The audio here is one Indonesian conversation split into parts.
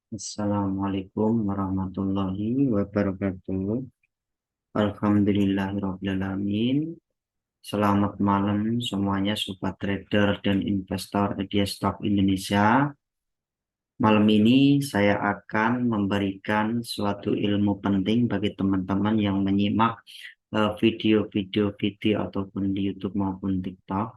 Assalamualaikum warahmatullahi wabarakatuh. Alhamdulillahirrahmanirrahim. Selamat malam semuanya sobat trader dan investor di Stock Indonesia. Malam ini saya akan memberikan suatu ilmu penting bagi teman-teman yang menyimak video ataupun di YouTube maupun TikTok.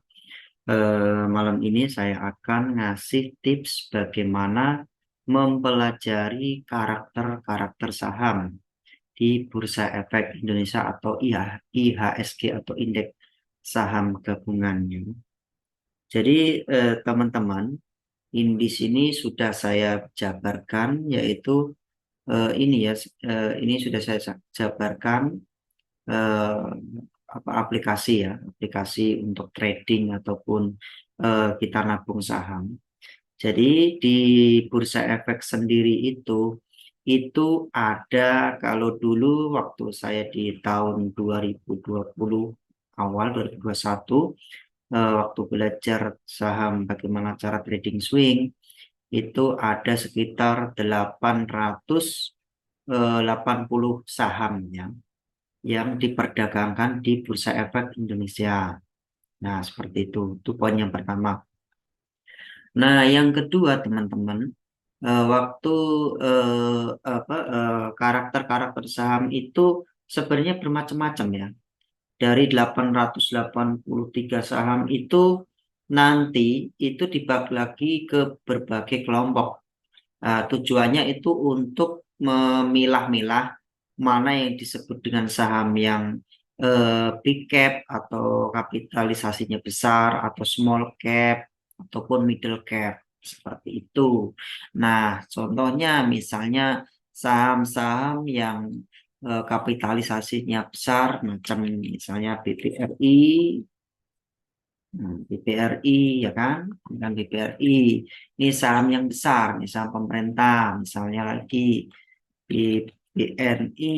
Malam ini saya akan ngasih tips bagaimana mempelajari karakter-karakter saham di Bursa Efek Indonesia atau IHSG atau Indeks Saham Gabungannya. Jadi teman-teman, di sini sudah saya jabarkan yaitu ini ya, ini sudah saya jabarkan eh, aplikasi ya, aplikasi untuk trading ataupun kita nabung saham. Jadi di Bursa Efek sendiri itu ada kalau dulu waktu saya di tahun 2020 awal 2021 waktu belajar saham bagaimana cara trading swing itu ada sekitar 880 saham yang diperdagangkan di Bursa Efek Indonesia. Nah, seperti itu. Itu poin yang pertama. Nah, yang kedua, teman-teman, waktu karakter-karakter saham itu sebenarnya bermacam-macam ya. Dari 883 saham itu nanti itu dibagi lagi ke berbagai kelompok. Tujuannya itu untuk memilah-milah mana yang disebut dengan saham yang big cap atau kapitalisasinya besar atau small cap ataupun middle cap seperti itu. Nah, contohnya misalnya saham-saham yang kapitalisasinya besar macam misalnya BBRI, BBRI ya kan, dan BBRI ini saham yang besar, ini saham pemerintah, misalnya lagi BBNI,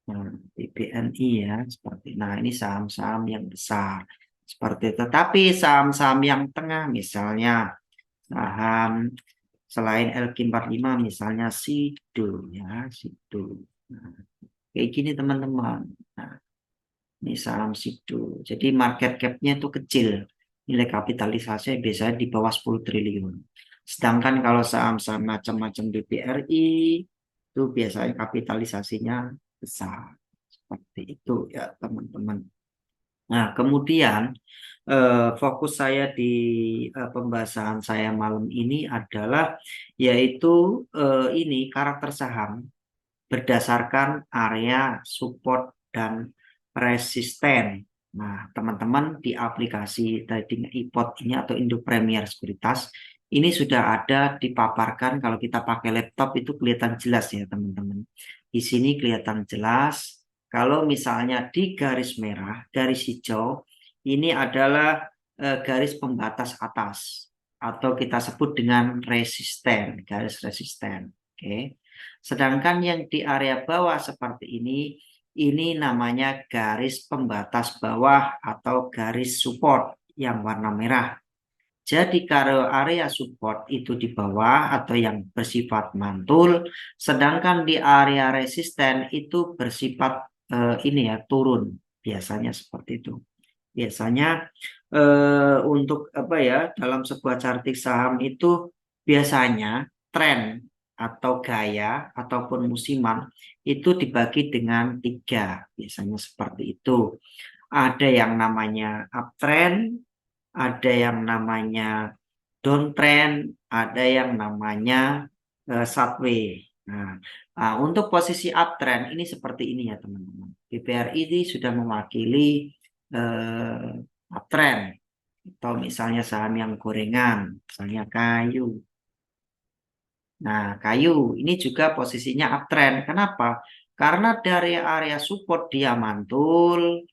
nah, BBNI ya seperti. Nah ini saham-saham yang besar seperti itu. Tapi saham-saham yang tengah, misalnya saham selain LQ45, misalnya SIDO ya, SIDO. Nah, kayak gini teman-teman. Nah, ini saham SIDO. Jadi market cap-nya itu kecil. Nilai kapitalisasinya biasanya di bawah 10 triliun. Sedangkan kalau saham-saham macam-macam BBRI itu biasanya kapitalisasinya besar. Seperti itu ya teman-teman. Nah, kemudian fokus saya di pembahasan saya malam ini adalah yaitu ini karakter saham berdasarkan area support dan resisten. Nah, teman-teman di aplikasi trading iPod ini atau Indo Premier Sekuritas ini sudah ada dipaparkan. Kalau kita pakai laptop itu kelihatan jelas ya teman-teman. Di sini kelihatan jelas. Kalau misalnya di garis merah, garis hijau, ini adalah garis pembatas atas atau kita sebut dengan resisten, garis resisten. Oke. Sedangkan yang di area bawah seperti ini namanya garis pembatas bawah atau garis support yang warna merah. Jadi kalau area support itu di bawah atau yang bersifat mantul, sedangkan di area resisten itu bersifat ini ya turun, biasanya seperti itu. Biasanya untuk apa ya dalam sebuah charting saham itu biasanya tren atau gaya ataupun musiman itu dibagi dengan tiga, biasanya seperti itu. Ada yang namanya uptrend, ada yang namanya downtrend, ada yang namanya sideways. Untuk posisi uptrend ini seperti ini ya teman-teman. BPRI ini sudah mewakili uptrend atau misalnya saham yang gorengan, misalnya kayu. Nah, kayu ini juga posisinya uptrend. Kenapa? Karena dari area support dia mantul,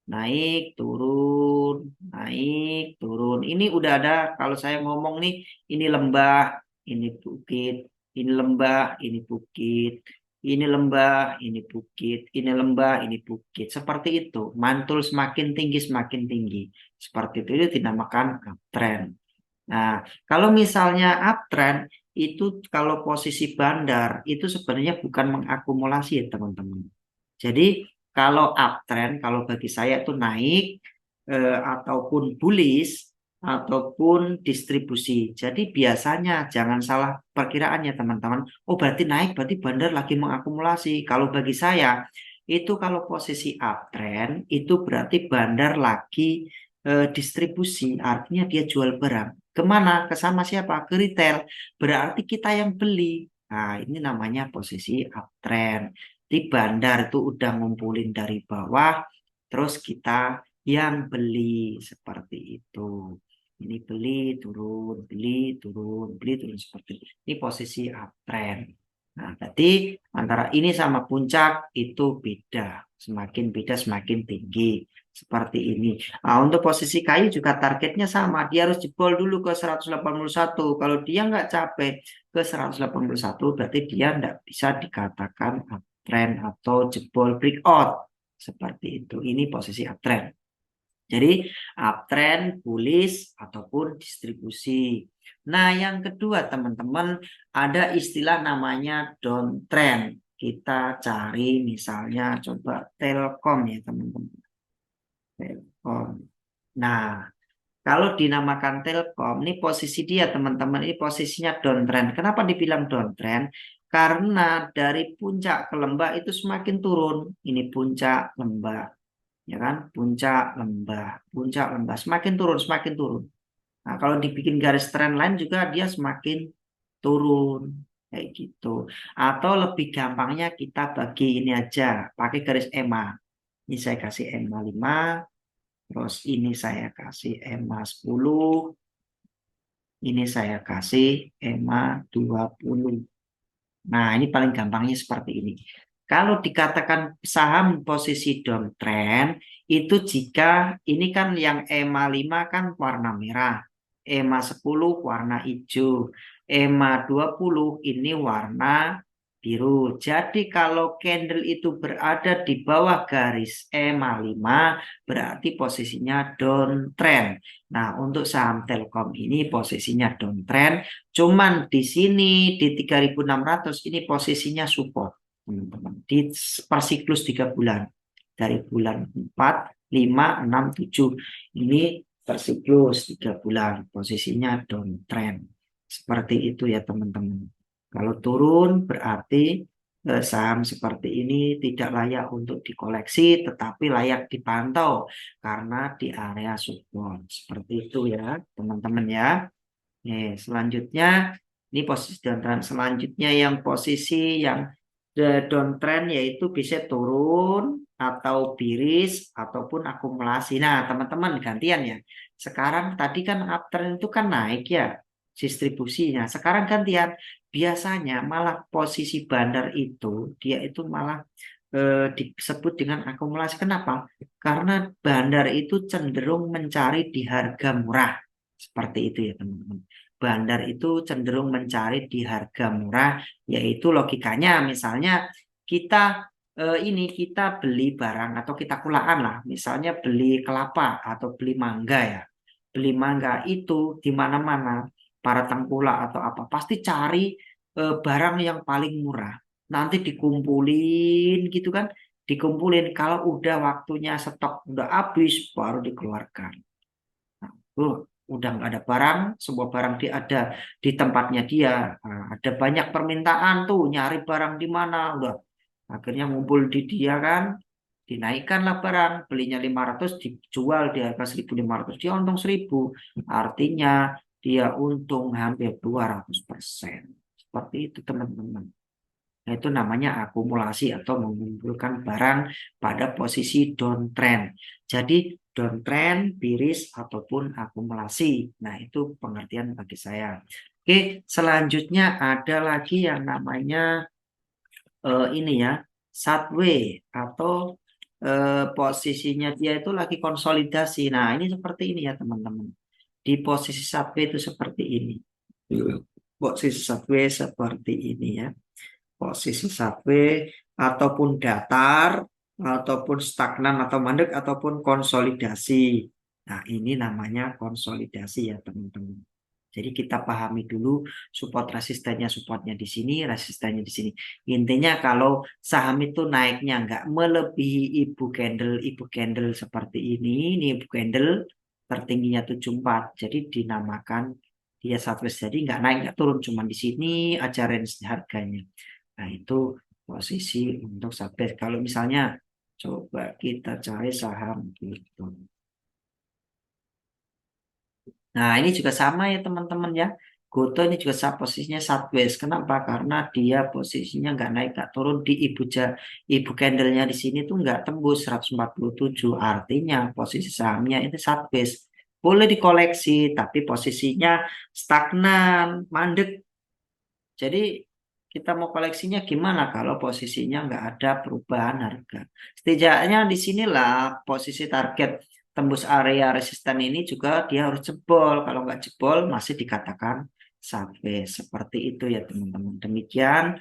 naik, turun, naik, turun. Ini udah ada, kalau saya ngomong nih, ini lembah, ini bukit, ini lembah, ini bukit, ini lembah, ini bukit, ini lembah, ini bukit. Seperti itu, mantul semakin tinggi, semakin tinggi. Seperti itu dinamakan uptrend. Nah, kalau misalnya uptrend, itu kalau posisi bandar itu sebenarnya bukan mengakumulasi ya teman-teman. Jadi kalau uptrend, kalau bagi saya itu naik ataupun bullish ataupun distribusi. Jadi biasanya jangan salah perkiraannya teman-teman. Oh berarti naik, berarti bandar lagi mengakumulasi. Kalau bagi saya itu kalau posisi uptrend itu berarti bandar lagi distribusi, artinya dia jual barang. Kemana? Ke sama siapa? Ke retail. Berarti kita yang beli. Nah, ini namanya posisi uptrend. Di bandar itu udah ngumpulin dari bawah, terus kita yang beli seperti itu. Ini beli, turun, beli, turun seperti itu. Ini posisi uptrend. Nah, berarti antara ini sama puncak itu beda. Semakin beda, semakin tinggi. Seperti ini. Nah, untuk posisi kayu juga targetnya sama. Dia harus jebol dulu ke 181. Kalau dia nggak capek ke 181, berarti dia nggak bisa dikatakan uptrend atau jebol breakout. Seperti itu. Ini posisi uptrend. Jadi uptrend, bullish, ataupun distribusi. Nah, yang kedua teman-teman, ada istilah namanya downtrend. Kita cari misalnya coba Telkom ya teman-teman. Telkom. Nah, kalau dinamakan Telkom, ini posisi dia teman-teman, ini posisinya downtrend. Kenapa dibilang downtrend? Karena dari puncak ke lembah itu semakin turun. Ini puncak lembah, ya kan? Puncak lembah, semakin turun, semakin turun. Nah, kalau dibikin garis trend line juga dia semakin turun, kayak gitu. Atau lebih gampangnya kita bagi ini aja, pakai garis EMA. Ini saya kasih EMA 5. Terus ini saya kasih EMA 10, ini saya kasih EMA 20. Nah, ini paling gampangnya seperti ini. Kalau dikatakan saham posisi downtrend, itu jika ini kan yang EMA 5 kan warna merah, EMA 10 warna hijau, EMA 20 ini warna biru. Jadi kalau candle itu berada di bawah garis EMA 5, berarti posisinya downtrend. Nah, untuk saham Telkom ini posisinya downtrend. Cuman di sini di 3.600 ini posisinya support, teman-teman. Di per siklus 3 bulan. Dari bulan 4, 5, 6, 7. Ini per siklus 3 bulan. Posisinya downtrend. Seperti itu ya teman-teman. Kalau turun berarti saham seperti ini tidak layak untuk dikoleksi, tetapi layak dipantau karena di area support. Seperti itu ya teman-teman ya. Selanjutnya ini posisi downtrend. Selanjutnya yang posisi yang downtrend yaitu bisa turun atau biris ataupun akumulasi. Nah, teman-teman gantian ya. Sekarang tadi kan uptrend itu kan naik ya distribusinya. Sekarang gantian. Biasanya malah posisi bandar itu dia itu malah disebut dengan akumulasi. Kenapa? Karena bandar itu cenderung mencari di harga murah. Seperti itu ya teman-teman. Bandar itu cenderung mencari di harga murah, yaitu logikanya misalnya kita ini kita beli barang atau kita kulaan lah, misalnya beli kelapa atau beli mangga ya. Beli mangga itu di mana-mana para tengkulak atau apa pasti cari barang yang paling murah. Nanti dikumpulin gitu kan, dikumpulin kalau udah waktunya stok udah habis baru dikeluarkan. Nah, udah nggak ada barang, semua barang dia ada di tempatnya dia. Nah, ada banyak permintaan tuh, nyari barang di mana, udah akhirnya ngumpul di dia kan, dinaikkanlah barang, belinya 500 dijual di harga 1.500, dia untung 1.000, artinya dia untung hampir 200%. Seperti itu teman-teman. Nah, itu namanya akumulasi atau mengumpulkan barang pada posisi downtrend. Jadi downtrend, biris, ataupun akumulasi. Nah, itu pengertian bagi saya. Oke, selanjutnya ada lagi yang namanya ini ya, sideways atau posisinya dia itu lagi konsolidasi. Nah, ini seperti ini ya teman-teman. Di posisi sideways itu seperti ini. Posisi sideways seperti ini ya. Posisi sideways ataupun datar ataupun stagnan atau mandek ataupun konsolidasi. Nah, ini namanya konsolidasi ya teman-teman. Jadi kita pahami dulu support supportnya di sini, resistennya di sini. Intinya kalau saham itu naiknya nggak melebihi ibu candle seperti ini ibu candle tertingginya 74. Jadi dinamakan dia sideways. Jadi nggak naik nggak turun, cuma di sini aja range harganya. Nah itu posisi untuk sideways. Kalau misalnya coba kita cari saham gitu. Nah, ini juga sama ya teman-teman ya. Goto ini juga posisinya sideways. Kenapa? Karena dia posisinya nggak naik, nggak turun di ibu candlenya di sini tuh nggak tembus 147. Artinya posisi sahamnya itu sideways. Boleh dikoleksi, tapi posisinya stagnan, mandek. Jadi kita mau koleksinya gimana kalau posisinya nggak ada perubahan harga? Setidaknya di sinilah posisi target tembus area resisten ini juga dia harus jebol. Kalau nggak jebol masih dikatakan sampai seperti itu ya teman-teman. Demikian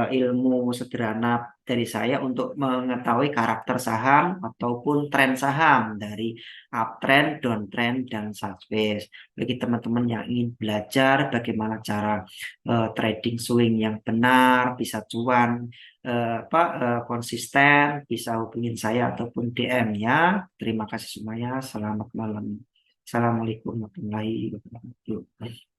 ilmu sederhana dari saya untuk mengetahui karakter saham ataupun tren saham dari uptrend, downtrend, dan sideways. Bagi teman-teman yang ingin belajar bagaimana cara trading swing yang benar, bisa cuan, konsisten, bisa hubungin saya ataupun DM ya. Terima kasih semuanya. Selamat malam. Assalamualaikum warahmatullahi wabarakatuh.